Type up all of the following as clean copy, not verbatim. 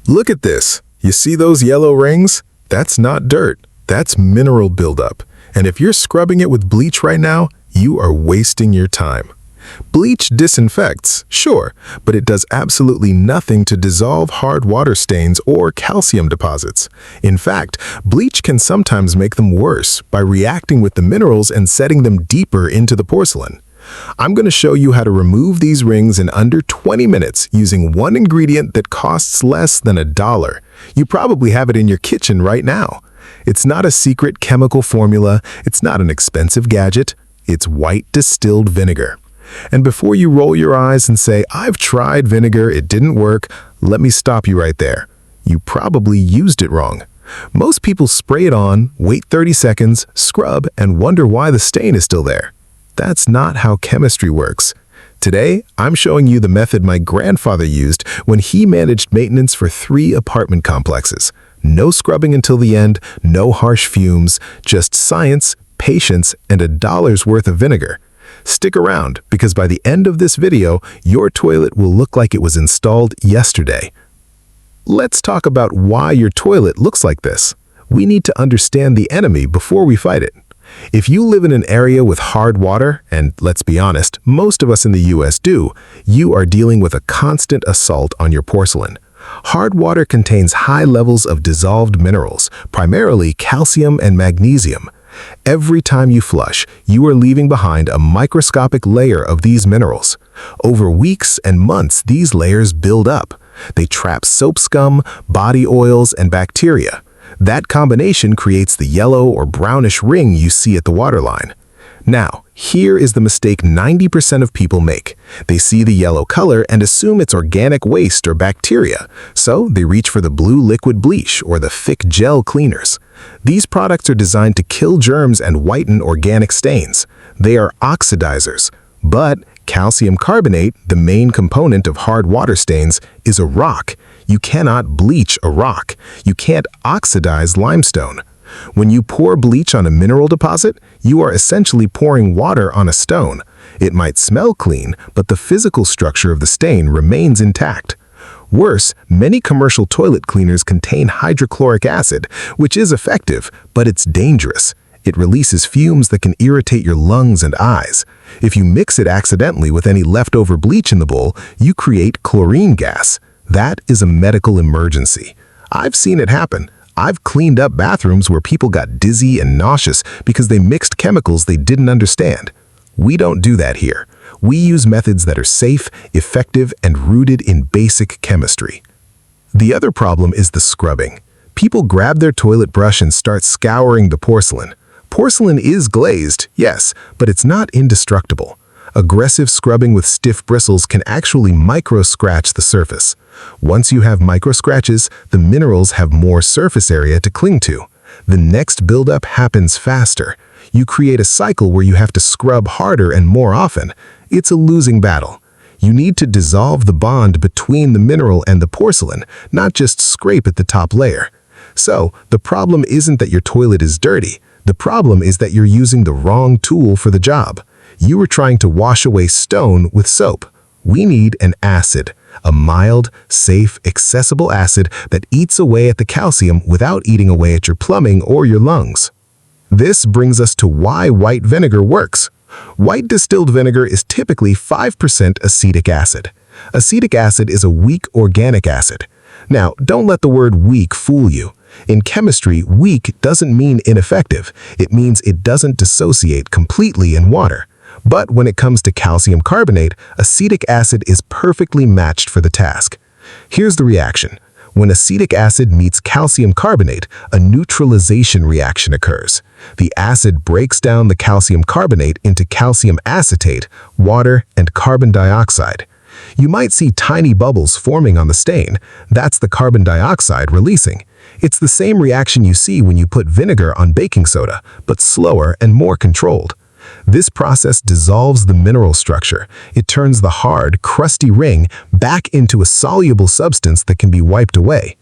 Look at this. You see those yellow rings? That's not dirt. That's mineral buildup. And if you're scrubbing it with bleach right now, you are wasting your time. Bleach disinfects, sure, but it does absolutely nothing to dissolve hard water stains or calcium deposits. In fact, bleach can sometimes make them worse by reacting with the minerals and setting them deeper into the porcelain. I'm going to show you how to remove these rings in under 20 minutes using one ingredient that costs less than $1. You probably have it in your kitchen right now. It's not a secret chemical formula, it's not an expensive gadget, it's white distilled vinegar. And before you roll your eyes and say, "I've tried vinegar, it didn't work," let me stop you right there. You probably used it wrong. Most people spray it on, wait 30 seconds, scrub, and wonder why the stain is still there. That's not how chemistry works. Today, I'm showing you the method my grandfather used when he managed maintenance for 3 apartment complexes. No scrubbing until the end, no harsh fumes, just science, patience, and $1's worth of vinegar. Stick around, because by the end of this video, your toilet will look like it was installed yesterday. Let's talk about why your toilet looks like this. We need to understand the enemy before we fight it. If you live in an area with hard water, and let's be honest, most of us in the US do, you are dealing with a constant assault on your porcelain. Hard water contains high levels of dissolved minerals, primarily calcium and magnesium. Every time you flush, you are leaving behind a microscopic layer of these minerals. Over weeks and months, these layers build up. They trap soap scum, body oils, and bacteria. That combination creates the yellow or brownish ring you see at the waterline. Now, here is the mistake 90% of people make. They see the yellow color and assume it's organic waste or bacteria, so they reach for the blue liquid bleach or the thick gel cleaners. These products are designed to kill germs and whiten organic stains. They are oxidizers. But calcium carbonate, the main component of hard water stains, is a rock. You cannot bleach a rock. You can't oxidize limestone. When you pour bleach on a mineral deposit, you are essentially pouring water on a stone. It might smell clean, but the physical structure of the stain remains intact. Worse, many commercial toilet cleaners contain hydrochloric acid, which is effective, but it's dangerous. It releases fumes that can irritate your lungs and eyes. If you mix it accidentally with any leftover bleach in the bowl, you create chlorine gas. That is a medical emergency. I've seen it happen. I've cleaned up bathrooms where people got dizzy and nauseous because they mixed chemicals they didn't understand. We don't do that here. We use methods that are safe, effective, and rooted in basic chemistry. The other problem is the scrubbing. People grab their toilet brush and start scouring the porcelain. Porcelain is glazed, yes, but it's not indestructible. Aggressive scrubbing with stiff bristles can actually micro-scratch the surface. Once you have micro-scratches, the minerals have more surface area to cling to. The next buildup happens faster. You create a cycle where you have to scrub harder and more often. It's a losing battle. You need to dissolve the bond between the mineral and the porcelain, not just scrape at the top layer. So, the problem isn't that your toilet is dirty. The problem is that you're using the wrong tool for the job. You are trying to wash away stone with soap. We need an acid, a mild, safe, accessible acid that eats away at the calcium without eating away at your plumbing or your lungs. This brings us to why white vinegar works. White distilled vinegar is typically 5% acetic acid. Acetic acid is a weak organic acid. Now, don't let the word weak fool you. In chemistry, weak doesn't mean ineffective. It means it doesn't dissociate completely in water. But when it comes to calcium carbonate, acetic acid is perfectly matched for the task. Here's the reaction. When acetic acid meets calcium carbonate, a neutralization reaction occurs. The acid breaks down the calcium carbonate into calcium acetate, water, and carbon dioxide. You might see tiny bubbles forming on the stain. That's the carbon dioxide releasing. It's the same reaction you see when you put vinegar on baking soda, but slower and more controlled. This process dissolves the mineral structure. It turns the hard, crusty ring back into a soluble substance that can be wiped away.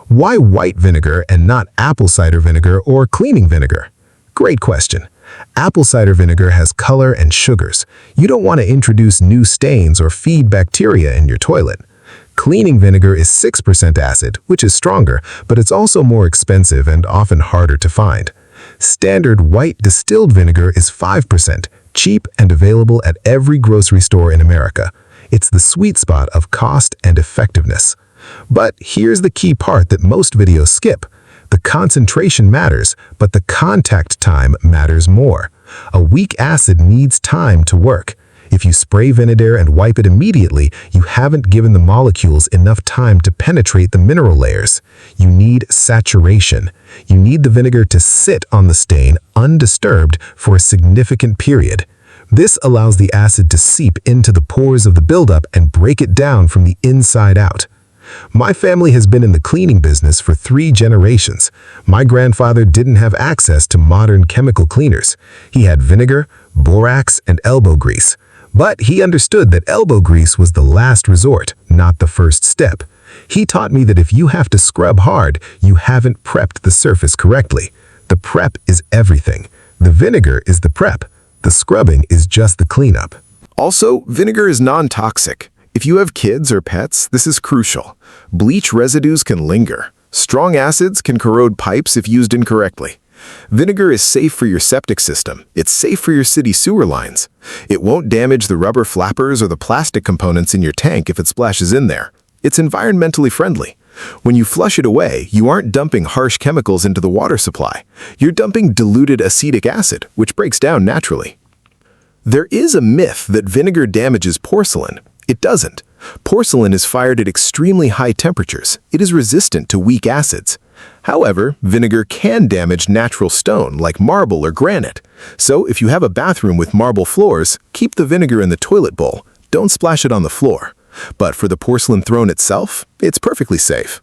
Why white vinegar and not apple cider vinegar or cleaning vinegar? Great question. Apple cider vinegar has color and sugars. You don't want to introduce new stains or feed bacteria in your toilet. Cleaning vinegar is 6% acid, which is stronger, but it's also more expensive and often harder to find. Standard white distilled vinegar is 5%, cheap and available at every grocery store in America. It's the sweet spot of cost and effectiveness. But here's the key part that most videos skip. The concentration matters, but the contact time matters more. A weak acid needs time to work. If you spray vinegar and wipe it immediately, you haven't given the molecules enough time to penetrate the mineral layers. You need saturation. You need the vinegar to sit on the stain undisturbed for a significant period. This allows the acid to seep into the pores of the buildup and break it down from the inside out. My family has been in the cleaning business for 3 generations. My grandfather didn't have access to modern chemical cleaners. He had vinegar, borax, and elbow grease. But he understood that elbow grease was the last resort, not the first step. He taught me that if you have to scrub hard, you haven't prepped the surface correctly. The prep is everything. The vinegar is the prep. The scrubbing is just the cleanup. Also, vinegar is non-toxic. If you have kids or pets, this is crucial. Bleach residues can linger. Strong acids can corrode pipes if used incorrectly. Vinegar is safe for your septic system. It's safe for your city sewer lines. It won't damage the rubber flappers or the plastic components in your tank if it splashes in there. It's environmentally friendly. When you flush it away, you aren't dumping harsh chemicals into the water supply. You're dumping diluted acetic acid, which breaks down naturally. There is a myth that vinegar damages porcelain. It doesn't. Porcelain is fired at extremely high temperatures. It is resistant to weak acids. However, vinegar can damage natural stone like marble or granite. So if you have a bathroom with marble floors, keep the vinegar in the toilet bowl. Don't splash it on the floor. But for the porcelain throne itself, it's perfectly safe.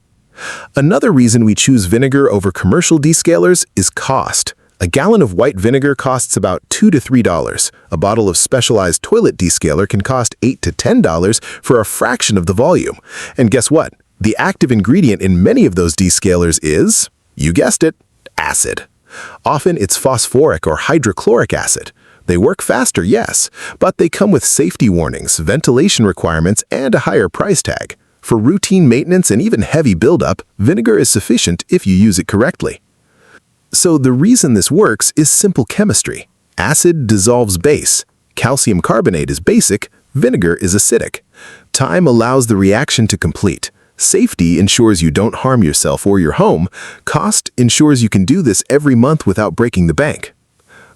Another reason we choose vinegar over commercial descalers is cost. A gallon of white vinegar costs about $2 to $3. A bottle of specialized toilet descaler can cost $8 to $10 for a fraction of the volume. And guess what? The active ingredient in many of those descalers is, you guessed it, acid. Often it's phosphoric or hydrochloric acid. They work faster, yes, but they come with safety warnings, ventilation requirements, and a higher price tag. For routine maintenance and even heavy buildup, vinegar is sufficient if you use it correctly. So the reason this works is simple chemistry. Acid dissolves base. Calcium carbonate is basic. Vinegar is acidic. Time allows the reaction to complete. Safety ensures you don't harm yourself or your home. Cost ensures you can do this every month without breaking the bank.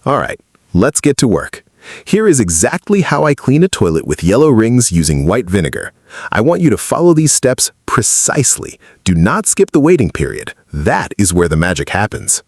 All right, let's get to work. Here is exactly how I clean a toilet with yellow rings using white vinegar. I want you to follow these steps precisely. Do not skip the waiting period. That is where the magic happens.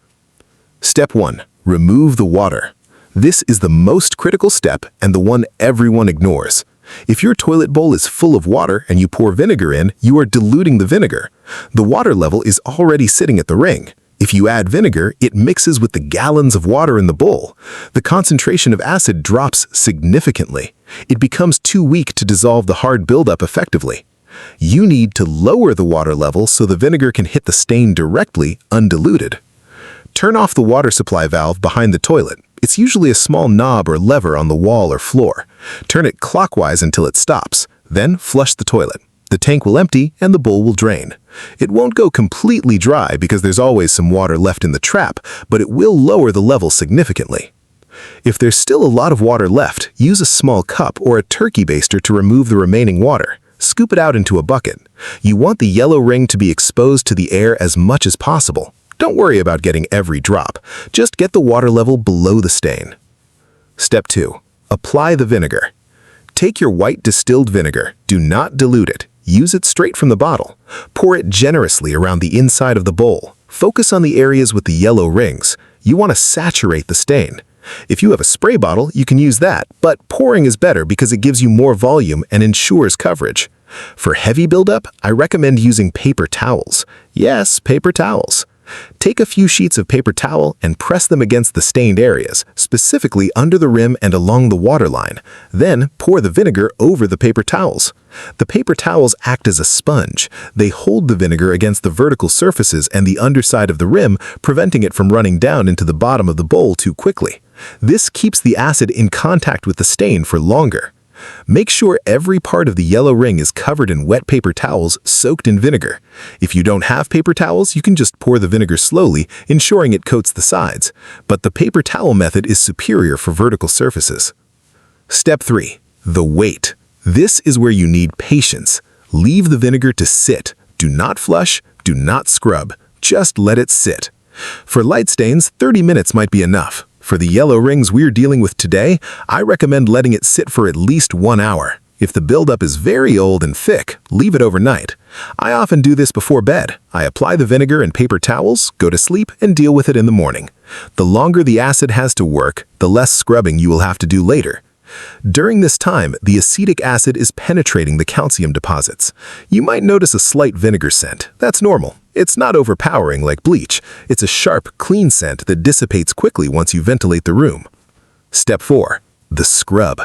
Step 1. Remove the water. This is the most critical step and the one everyone ignores. If your toilet bowl is full of water and you pour vinegar in, you are diluting the vinegar. The water level is already sitting at the ring. If you add vinegar, it mixes with the gallons of water in the bowl. The concentration of acid drops significantly. It becomes too weak to dissolve the hard buildup effectively. You need to lower the water level so the vinegar can hit the stain directly, undiluted. Turn off the water supply valve behind the toilet. It's usually a small knob or lever on the wall or floor. Turn it clockwise until it stops. Then flush the toilet. The tank will empty and the bowl will drain. It won't go completely dry because there's always some water left in the trap, but it will lower the level significantly. If there's still a lot of water left, use a small cup or a turkey baster to remove the remaining water. Scoop it out into a bucket. You want the yellow ring to be exposed to the air as much as possible. Don't worry about getting every drop. Just get the water level below the stain. Step 2. Apply the vinegar. Take your white distilled vinegar. Do not dilute it. Use it straight from the bottle. Pour it generously around the inside of the bowl. Focus on the areas with the yellow rings. You want to saturate the stain. If you have a spray bottle, you can use that, but pouring is better because it gives you more volume and ensures coverage. For heavy buildup, I recommend using paper towels. Yes, paper towels. Take a few sheets of paper towel and press them against the stained areas, specifically under the rim and along the waterline. Then pour the vinegar over the paper towels. The paper towels act as a sponge. They hold the vinegar against the vertical surfaces and the underside of the rim, preventing it from running down into the bottom of the bowl too quickly. This keeps the acid in contact with the stain for longer. Make sure every part of the yellow ring is covered in wet paper towels soaked in vinegar. If you don't have paper towels, you can just pour the vinegar slowly, ensuring it coats the sides. But the paper towel method is superior for vertical surfaces. Step 3. The wait. This is where you need patience. Leave the vinegar to sit. Do not flush, do not scrub. Just let it sit. For light stains, 30 minutes might be enough. For the yellow rings we're dealing with today, I recommend letting it sit for at least 1 hour. If the buildup is very old and thick, leave it overnight. I often do this before bed. I apply the vinegar and paper towels, go to sleep, and deal with it in the morning. The longer the acid has to work, the less scrubbing you will have to do later. During this time, the acetic acid is penetrating the calcium deposits. You might notice a slight vinegar scent. That's normal. It's not overpowering like bleach. It's a sharp, clean scent that dissipates quickly once you ventilate the room. Step 4. The scrub.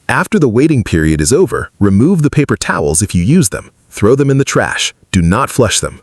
After the waiting period is over, remove the paper towels if you use them. Throw them in the trash. Do not flush them.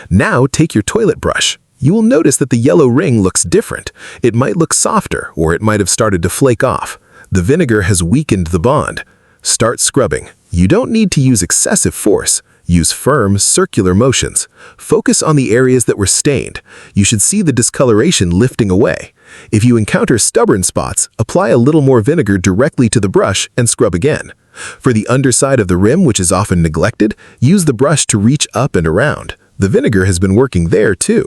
Now take your toilet brush. You will notice that the yellow ring looks different. It might look softer, or it might have started to flake off. The vinegar has weakened the bond. Start scrubbing. You don't need to use excessive force. Use firm, circular motions. Focus on the areas that were stained. You should see the discoloration lifting away. If you encounter stubborn spots, apply a little more vinegar directly to the brush and scrub again. For the underside of the rim, which is often neglected, use the brush to reach up and around. The vinegar has been working there too.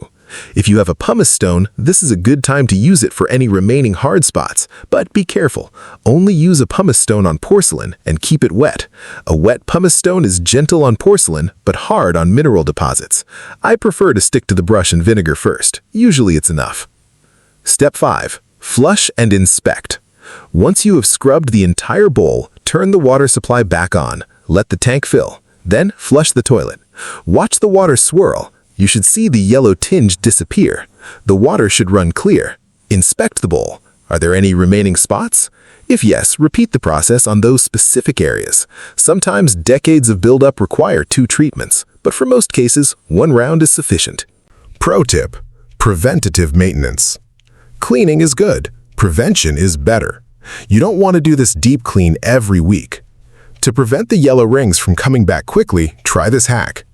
If you have a pumice stone, this is a good time to use it for any remaining hard spots, but be careful. Only use a pumice stone on porcelain and keep it wet. A wet pumice stone is gentle on porcelain, but hard on mineral deposits. I prefer to stick to the brush and vinegar first. Usually it's enough. Step 5. Flush and inspect. Once you have scrubbed the entire bowl, turn the water supply back on. Let the tank fill. Then flush the toilet. Watch the water swirl. You should see the yellow tinge disappear. The water should run clear. Inspect the bowl. Are there any remaining spots? If yes, repeat the process on those specific areas. Sometimes decades of buildup require 2 treatments, but for most cases, 1 round is sufficient. Pro tip: preventative maintenance. Cleaning is good. Prevention is better. You don't want to do this deep clean every week. To prevent the yellow rings from coming back quickly, try this hack.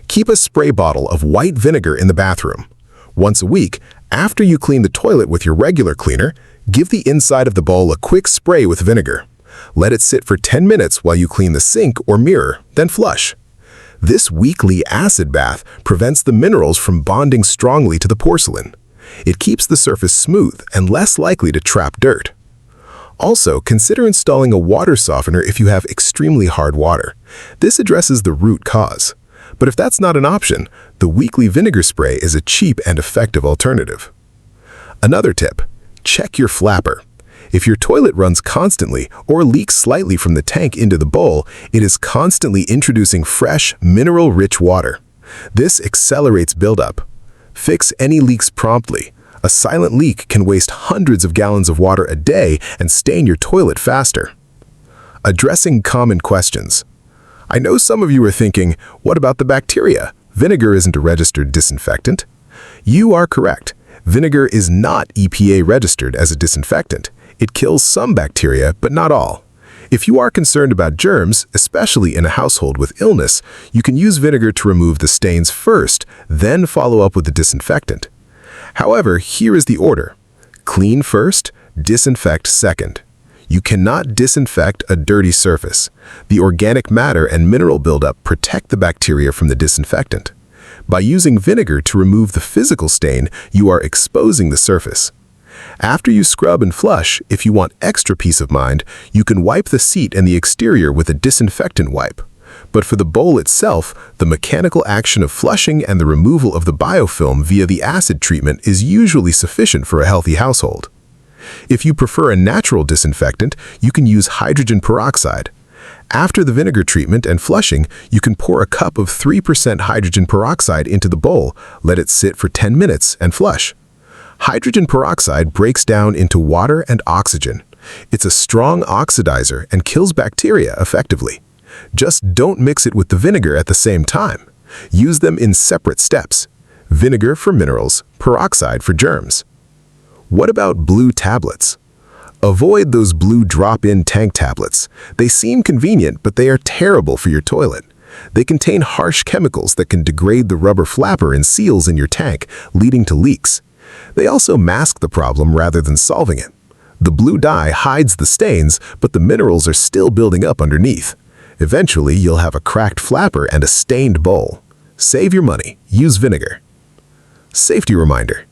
Keep a spray bottle of white vinegar in the bathroom. Once a week, after you clean the toilet with your regular cleaner, give the inside of the bowl a quick spray with vinegar. Let it sit for 10 minutes while you clean the sink or mirror, then flush. This weekly acid bath prevents the minerals from bonding strongly to the porcelain. It keeps the surface smooth and less likely to trap dirt. Also, consider installing a water softener if you have extremely hard water. This addresses the root cause. But if that's not an option, the weekly vinegar spray is a cheap and effective alternative. Another tip: check your flapper. If your toilet runs constantly or leaks slightly from the tank into the bowl, it is constantly introducing fresh, mineral-rich water. This accelerates buildup. Fix any leaks promptly. A silent leak can waste hundreds of gallons of water a day and stain your toilet faster. Addressing common questions. I know some of you are thinking, what about the bacteria? Vinegar isn't a registered disinfectant. You are correct. Vinegar is not EPA registered as a disinfectant. It kills some bacteria, but not all. If you are concerned about germs, especially in a household with illness, you can use vinegar to remove the stains first, then follow up with the disinfectant. However, here is the order. Clean first, disinfect second. You cannot disinfect a dirty surface. The organic matter and mineral buildup protect the bacteria from the disinfectant. By using vinegar to remove the physical stain, you are exposing the surface. After you scrub and flush, if you want extra peace of mind, you can wipe the seat and the exterior with a disinfectant wipe. But for the bowl itself, the mechanical action of flushing and the removal of the biofilm via the acid treatment is usually sufficient for a healthy household. If you prefer a natural disinfectant, you can use hydrogen peroxide. After the vinegar treatment and flushing, you can pour a cup of 3% hydrogen peroxide into the bowl, let it sit for 10 minutes, and flush. Hydrogen peroxide breaks down into water and oxygen. It's a strong oxidizer and kills bacteria effectively. Just don't mix it with the vinegar at the same time. Use them in separate steps. Vinegar for minerals, peroxide for germs. What about blue tablets? Avoid those blue drop-in tank tablets. They seem convenient, but they are terrible for your toilet. They contain harsh chemicals that can degrade the rubber flapper and seals in your tank, leading to leaks. They also mask the problem rather than solving it. The blue dye hides the stains, but the minerals are still building up underneath. Eventually, you'll have a cracked flapper and a stained bowl. Save your money. Use vinegar. Safety reminder.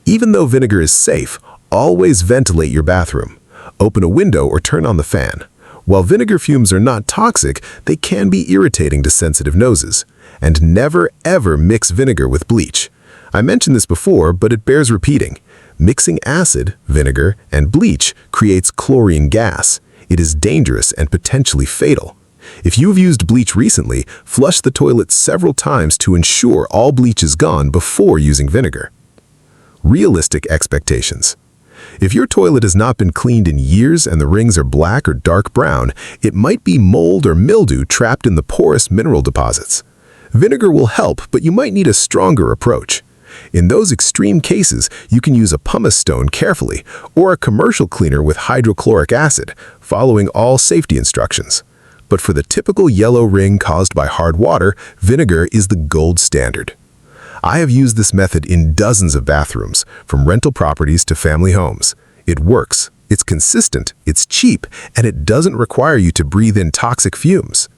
Even though vinegar is safe, always ventilate your bathroom. Open a window or turn on the fan. While vinegar fumes are not toxic, they can be irritating to sensitive noses. And never ever mix vinegar with bleach. I mentioned this before, but it bears repeating. Mixing acid, vinegar, and bleach creates chlorine gas. It is dangerous and potentially fatal. If you've used bleach recently, flush the toilet several times to ensure all bleach is gone before using vinegar. Realistic expectations. If your toilet has not been cleaned in years and the rings are black or dark brown, it might be mold or mildew trapped in the porous mineral deposits. Vinegar will help, but you might need a stronger approach. In those extreme cases, you can use a pumice stone carefully or a commercial cleaner with hydrochloric acid, following all safety instructions. But for the typical yellow ring caused by hard water, vinegar is the gold standard. I have used this method in dozens of bathrooms, from rental properties to family homes. It works, it's consistent, it's cheap, and it doesn't require you to breathe in toxic fumes.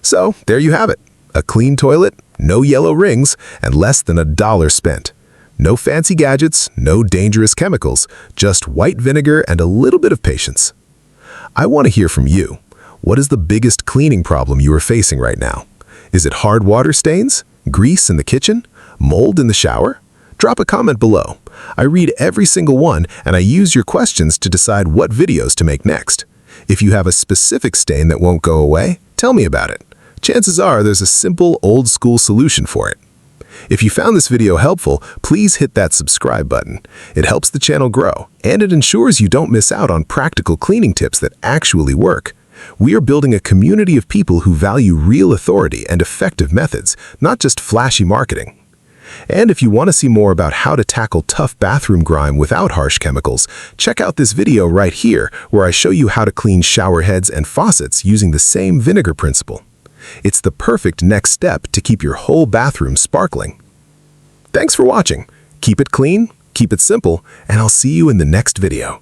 So, there you have it. A clean toilet, no yellow rings, and less than $1 spent. No fancy gadgets, no dangerous chemicals, just white vinegar and a little bit of patience. I want to hear from you. What is the biggest cleaning problem you are facing right now? Is it hard water stains? Grease in the kitchen? Mold in the shower? Drop a comment below. I read every single one, and I use your questions to decide what videos to make next. If you have a specific stain that won't go away, tell me about it. Chances are there's a simple, old-school solution for it. If you found this video helpful, please hit that subscribe button. It helps the channel grow, and it ensures you don't miss out on practical cleaning tips that actually work. We are building a community of people who value real authority and effective methods, not just flashy marketing. And if you want to see more about how to tackle tough bathroom grime without harsh chemicals, check out this video right here where I show you how to clean shower heads and faucets using the same vinegar principle. It's the perfect next step to keep your whole bathroom sparkling. Thanks for watching. Keep it clean, keep it simple, and I'll see you in the next video.